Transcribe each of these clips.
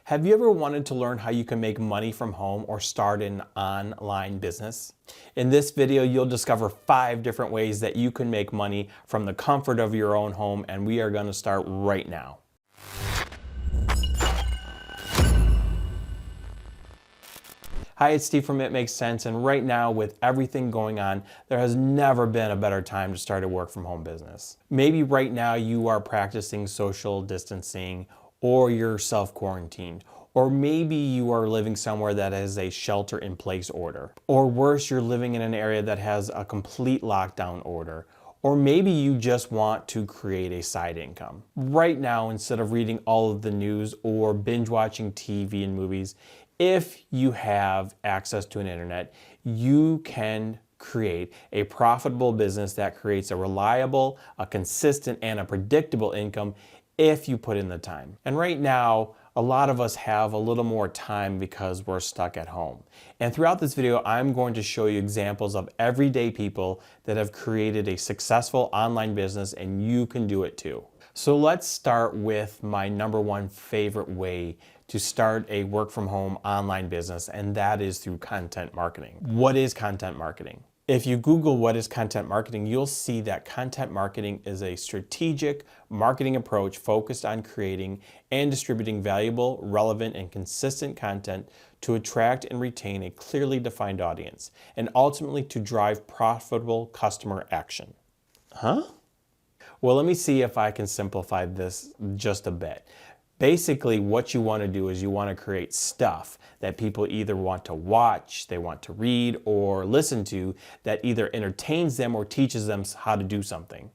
Have you ever wanted to learn how you can make money from home or start an online business? In this video, you'll discover 5 different ways that you can make money from the comfort of your own home, and we are going to start right now. Hi, it's Steve from It Makes Sense, and right now with everything going on, there has never been a better time to start a work from home business. Maybe right now you are practicing social distancing, or you're self-quarantined, or maybe you are living somewhere that has a shelter-in-place order, or worse, you're living in an area that has a complete lockdown order, or maybe you just want to create a side income. Right now, instead of reading all of the news or binge watching TV and movies, if you have access to an internet, you can create a profitable business that creates a reliable, a consistent, and a predictable income if you put in the time. And right now, a lot of us have a little more time because we're stuck at home. And throughout this video, I'm going to show you examples of everyday people that have created a successful online business, and you can do it too. So let's start with my #1 favorite way to start a work from home online business, and that is through content marketing. What is content marketing? If you Google what is content marketing, you'll see that content marketing is a strategic marketing approach focused on creating and distributing valuable, relevant, and consistent content to attract and retain a clearly defined audience, and ultimately to drive profitable customer action. Huh? Well, let me see if I can simplify this just a bit. Basically, what you want to do is you want to create stuff that people either want to watch, they want to read, or listen to that either entertains them or teaches them how to do something.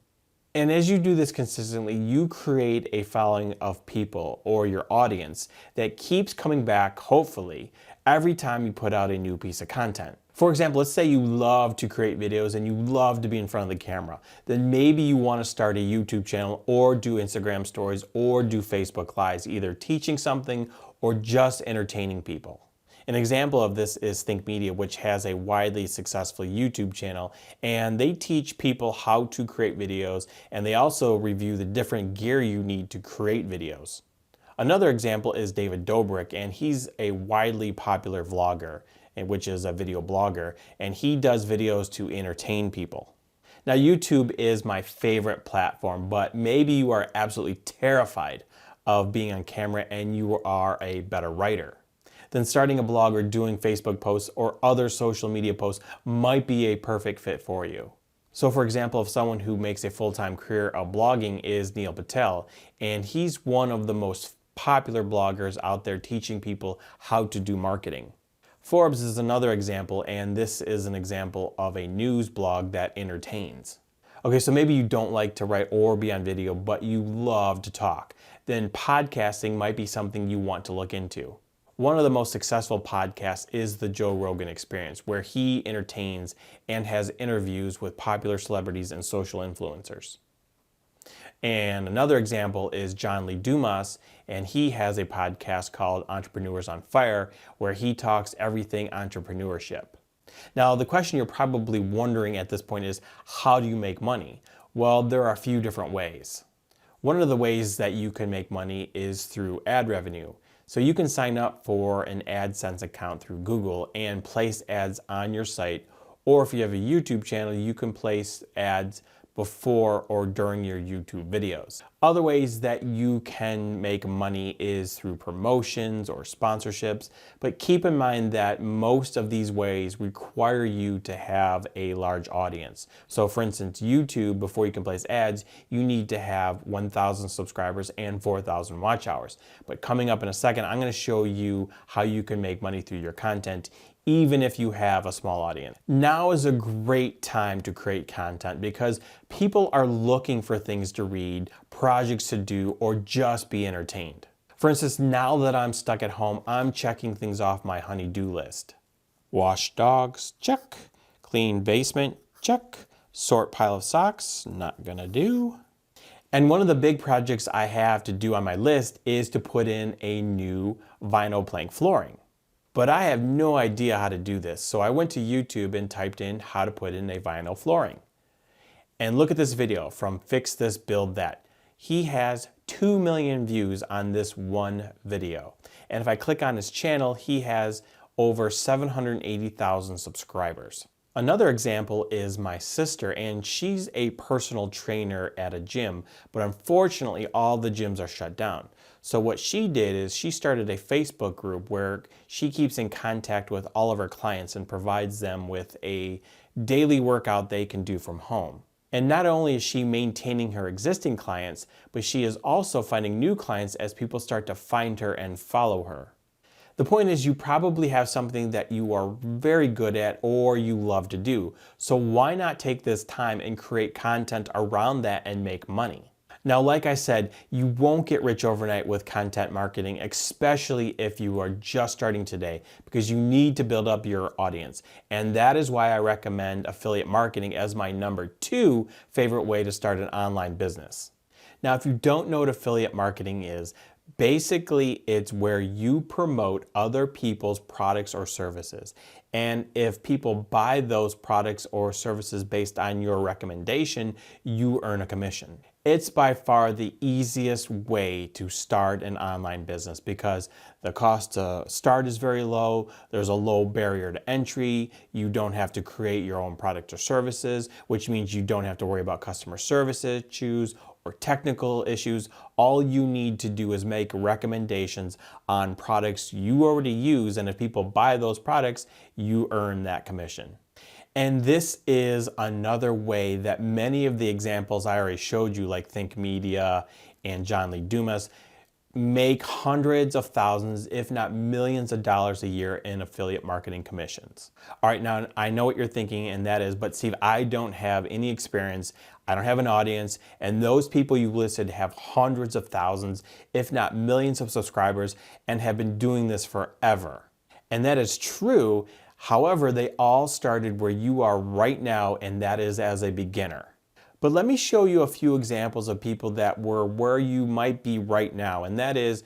And as you do this consistently, you create a following of people or your audience that keeps coming back, hopefully, every time you put out a new piece of content. For example, let's say you love to create videos and you love to be in front of the camera. Then maybe you want to start a YouTube channel or do Instagram stories or do Facebook Lives, either teaching something or just entertaining people. An example of this is Think Media, which has a widely successful YouTube channel, and they teach people how to create videos, and they also review the different gear you need to create videos. Another example is David Dobrik, and he's a widely popular vlogger, which is a video blogger, and he does videos to entertain people. Now, YouTube is my favorite platform, but maybe you are absolutely terrified of being on camera and you are a better writer. Then starting a blog or doing Facebook posts or other social media posts might be a perfect fit for you. So for example, if someone who makes a full-time career of blogging is Neil Patel, and he's one of the most popular bloggers out there teaching people how to do marketing. Forbes is another example, and this is an example of a news blog that entertains. Okay, so maybe you don't like to write or be on video, but you love to talk. Then podcasting might be something you want to look into. One of the most successful podcasts is the Joe Rogan Experience, where he entertains and has interviews with popular celebrities and social influencers. And another example is John Lee Dumas, and he has a podcast called Entrepreneurs on Fire, where he talks everything entrepreneurship. Now, the question you're probably wondering at this point is, how do you make money? Well, there are a few different ways. One of the ways that you can make money is through ad revenue. So you can sign up for an AdSense account through Google and place ads on your site, or if you have a YouTube channel, you can place ads before or during your YouTube videos. Other ways that you can make money is through promotions or sponsorships, but keep in mind that most of these ways require you to have a large audience. So for instance, YouTube, before you can place ads, you need to have 1,000 subscribers and 4,000 watch hours. But coming up in a second, I'm going to show you how you can make money through your content even if you have a small audience. Now is a great time to create content because people are looking for things to read, projects to do, or just be entertained. For instance, now that I'm stuck at home, I'm checking things off my honey-do list. Wash dogs, check. Clean basement, check. Sort pile of socks, not gonna do. And one of the big projects I have to do on my list is to put in a new vinyl plank flooring. But I have no idea how to do this, so I went to YouTube and typed in how to put in a vinyl flooring. And look at this video from Fix This, Build That. He has 2 million views on this one video. And if I click on his channel, he has over 780,000 subscribers. Another example is my sister, and she's a personal trainer at a gym, but unfortunately all the gyms are shut down. So what she did is she started a Facebook group where she keeps in contact with all of her clients and provides them with a daily workout they can do from home. And not only is she maintaining her existing clients, but she is also finding new clients as people start to find her and follow her. The point is, you probably have something that you are very good at or you love to do. So why not take this time and create content around that and make money? Now, like I said, you won't get rich overnight with content marketing, especially if you are just starting today, because you need to build up your audience. And that is why I recommend affiliate marketing as my number 2 favorite way to start an online business. Now, if you don't know what affiliate marketing is, basically it's where you promote other people's products or services. And if people buy those products or services based on your recommendation, you earn a commission. It's by far the easiest way to start an online business because the cost to start is very low. There's a low barrier to entry. You don't have to create your own products or services, which means you don't have to worry about customer service issues or technical issues. All you need to do is make recommendations on products you already use, and if people buy those products, you earn that commission. And this is another way that many of the examples I already showed you, like Think Media and John Lee Dumas, make hundreds of thousands, if not millions of dollars a year in affiliate marketing commissions. All right, now I know what you're thinking, and that is, but Steve, I don't have any experience. I don't have an audience, and those people you listed have hundreds of thousands, if not millions of subscribers, and have been doing this forever. And that is true. However, they all started where you are right now, and that is as a beginner. But let me show you a few examples of people that were where you might be right now, and that is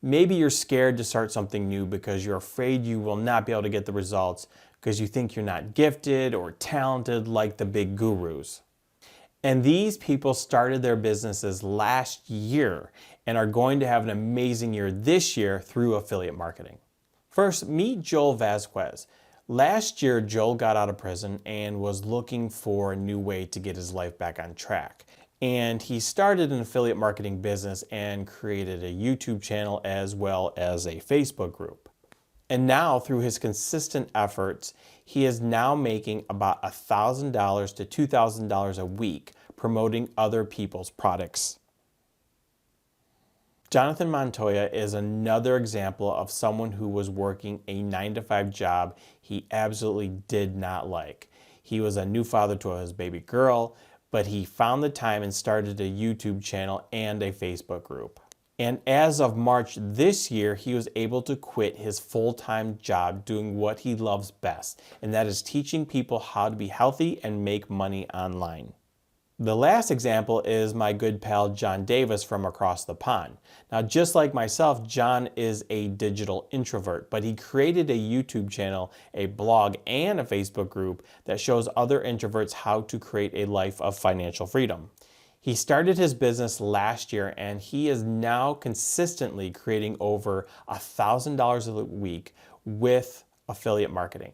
maybe you're scared to start something new because you're afraid you will not be able to get the results because you think you're not gifted or talented like the big gurus. And these people started their businesses last year and are going to have an amazing year this year through affiliate marketing. First, meet Joel Vasquez. Last year, Joel got out of prison and was looking for a new way to get his life back on track. And he started an affiliate marketing business and created a YouTube channel as well as a Facebook group. And now, through his consistent efforts, he is now making about $1,000 to $2,000 a week promoting other people's products. Jonathan Montoya is another example of someone who was working a 9-to-5 job he absolutely did not like. He was a new father to his baby girl, but he found the time and started a YouTube channel and a Facebook group. And as of March this year, he was able to quit his full-time job doing what he loves best, and that is teaching people how to be healthy and make money online. The last example is my good pal John Davis from across the pond. Now, just like myself, John is a digital introvert, but he created a YouTube channel, a blog, and a Facebook group that shows other introverts how to create a life of financial freedom. He started his business last year, and he is now consistently creating over $1,000 a week with affiliate marketing.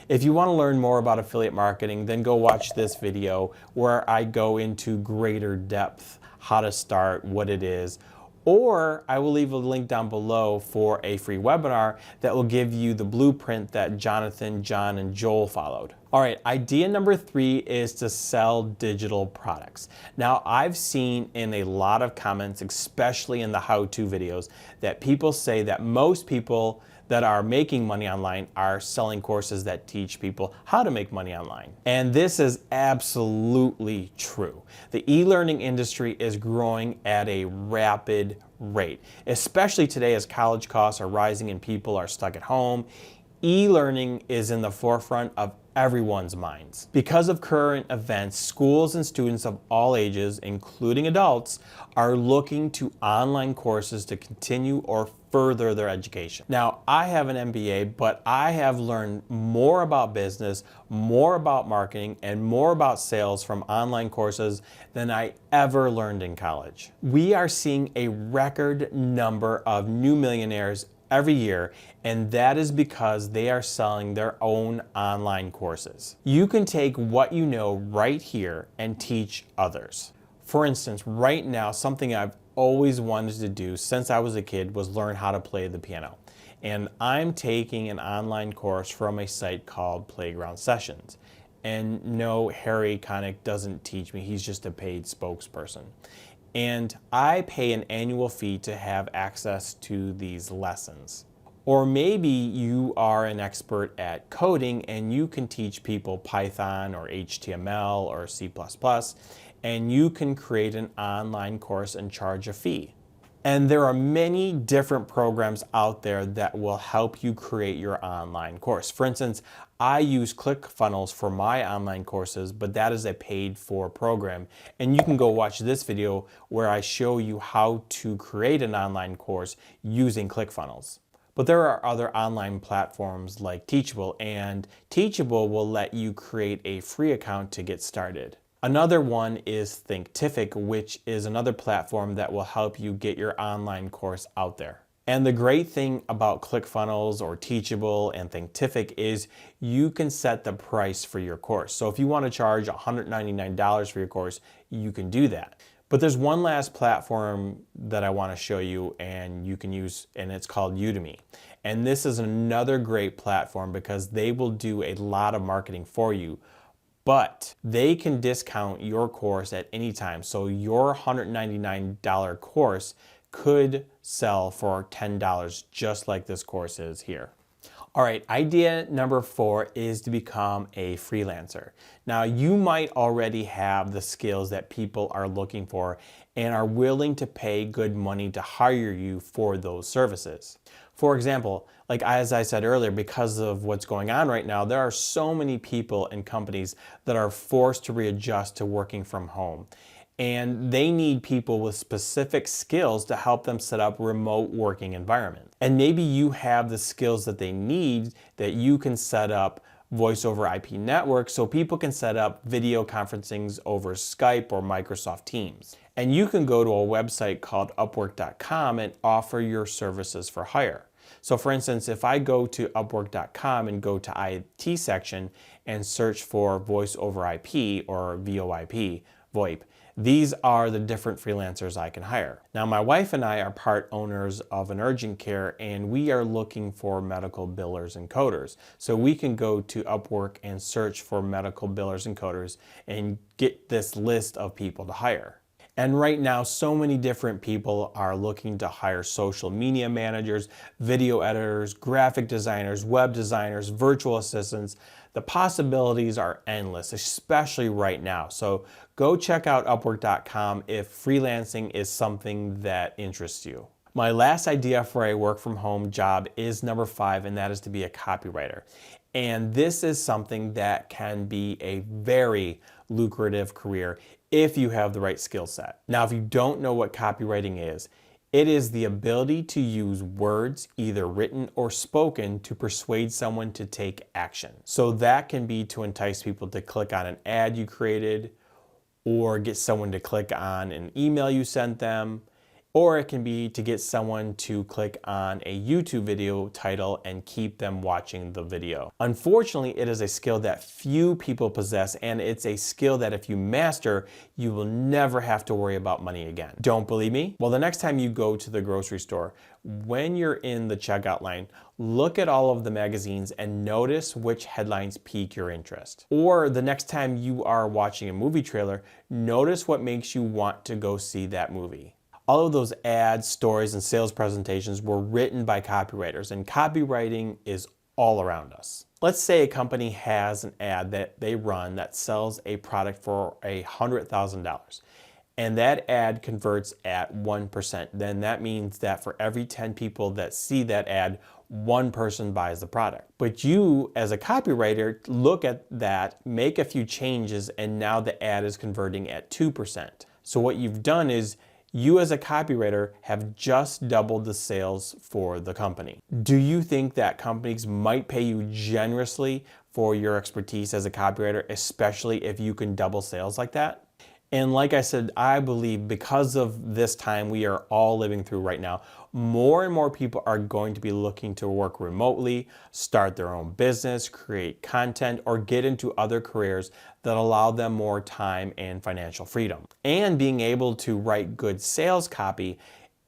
If you want to learn more about affiliate marketing, then go watch this video where I go into greater depth, how to start, what it is, or I will leave a link down below for a free webinar that will give you the blueprint that Jonathan, John, and Joel followed. All right, idea number 3 is to sell digital products. Now, I've seen in a lot of comments, especially in the how-to videos, that people say that most people that are making money online are selling courses that teach people how to make money online. And this is absolutely true. The e-learning industry is growing at a rapid rate, especially today as college costs are rising and people are stuck at home. E-learning is in the forefront of everyone's minds. Because of current events, schools and students of all ages, including adults, are looking to online courses to continue or further their education. Now, I have an MBA, but I have learned more about business, more about marketing, and more about sales from online courses than I ever learned in college. We are seeing a record number of new millionaires every year, and that is because they are selling their own online courses. You can take what you know right here and teach others. For instance, right now, something I've always wanted to do since I was a kid was learn how to play the piano. And I'm taking an online course from a site called Playground Sessions. And no, Harry Connick doesn't teach me, he's just a paid spokesperson. And I pay an annual fee to have access to these lessons. Or maybe you are an expert at coding and you can teach people Python or HTML or C++, and you can create an online course and charge a fee. And there are many different programs out there that will help you create your online course. For instance, I use ClickFunnels for my online courses, but that is a paid for program. And you can go watch this video where I show you how to create an online course using ClickFunnels. But there are other online platforms like Teachable, and Teachable will let you create a free account to get started. Another one is Thinkific, which is another platform that will help you get your online course out there. And the great thing about ClickFunnels or Teachable and Thinkific is you can set the price for your course. So if you want to charge $199 for your course, you can do that. But there's one last platform that I want to show you and you can use, and it's called Udemy. And this is another great platform because they will do a lot of marketing for you, but they can discount your course at any time. So your $199 course could sell for $10, just like this course is here. All right, idea number 4 is to become a freelancer. Now, you might already have the skills that people are looking for and are willing to pay good money to hire you for those services. For example, like as I said earlier, because of what's going on right now, there are so many people and companies that are forced to readjust to working from home. And they need people with specific skills to help them set up remote working environments. And maybe you have the skills that they need, that you can set up voice over IP networks so people can set up video conferencings over Skype or Microsoft Teams. And you can go to a website called Upwork.com and offer your services for hire. So for instance, if I go to Upwork.com and go to IT section and search for voice over IP or VoIP, VoIP, these are the different freelancers I can hire. Now, my wife and I are part owners of an urgent care, and we are looking for medical billers and coders. So we can go to Upwork and search for medical billers and coders and get this list of people to hire. And right now, so many different people are looking to hire social media managers, video editors, graphic designers, web designers, virtual assistants. The possibilities are endless, especially right now. So go check out Upwork.com if freelancing is something that interests you. My last idea for a work from home job is number 5, and that is to be a copywriter. And this is something that can be a very lucrative career if you have the right skill set. Now, if you don't know what copywriting is, it is the ability to use words, either written or spoken, to persuade someone to take action. So that can be to entice people to click on an ad you created, or get someone to click on an email you sent them, or it can be to get someone to click on a YouTube video title and keep them watching the video. Unfortunately, it is a skill that few people possess, and it's a skill that if you master, you will never have to worry about money again. Don't believe me? Well, the next time you go to the grocery store, when you're in the checkout line, look at all of the magazines and notice which headlines pique your interest. Or the next time you are watching a movie trailer, notice what makes you want to go see that movie. All of those ads, stories, and sales presentations were written by copywriters, and copywriting is all around us. Let's say a company has an ad that they run that sells a product for $100,000, and that ad converts at 1%. Then that means that for every 10 people that see that ad, 1 person buys the product. But you, as a copywriter, look at that, make a few changes, and now the ad is converting at 2%. So what you've done is you as a copywriter have just doubled the sales for the company. Do you think that companies might pay you generously for your expertise as a copywriter, especially if you can double sales like that? And like I said, I believe because of this time we are all living through right now, more and more people are going to be looking to work remotely, start their own business, create content, or get into other careers that allow them more time and financial freedom. And being able to write good sales copy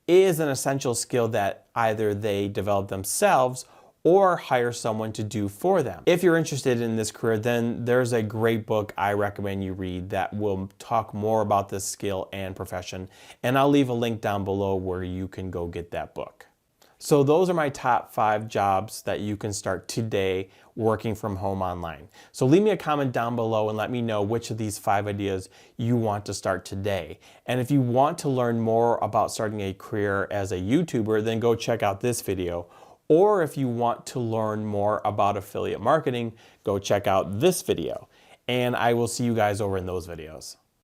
is an essential skill that either they develop themselves or hire someone to do for them. If you're interested in this career, then there's a great book I recommend you read that will talk more about this skill and profession, and I'll leave a link down below where you can go get that book. So those are my top 5 jobs that you can start today working from home online. So leave me a comment down below and let me know which of these 5 ideas you want to start today. And if you want to learn more about starting a career as a YouTuber, then go check out this video. Or if you want to learn more about affiliate marketing, go check out this video. And I will see you guys over in those videos.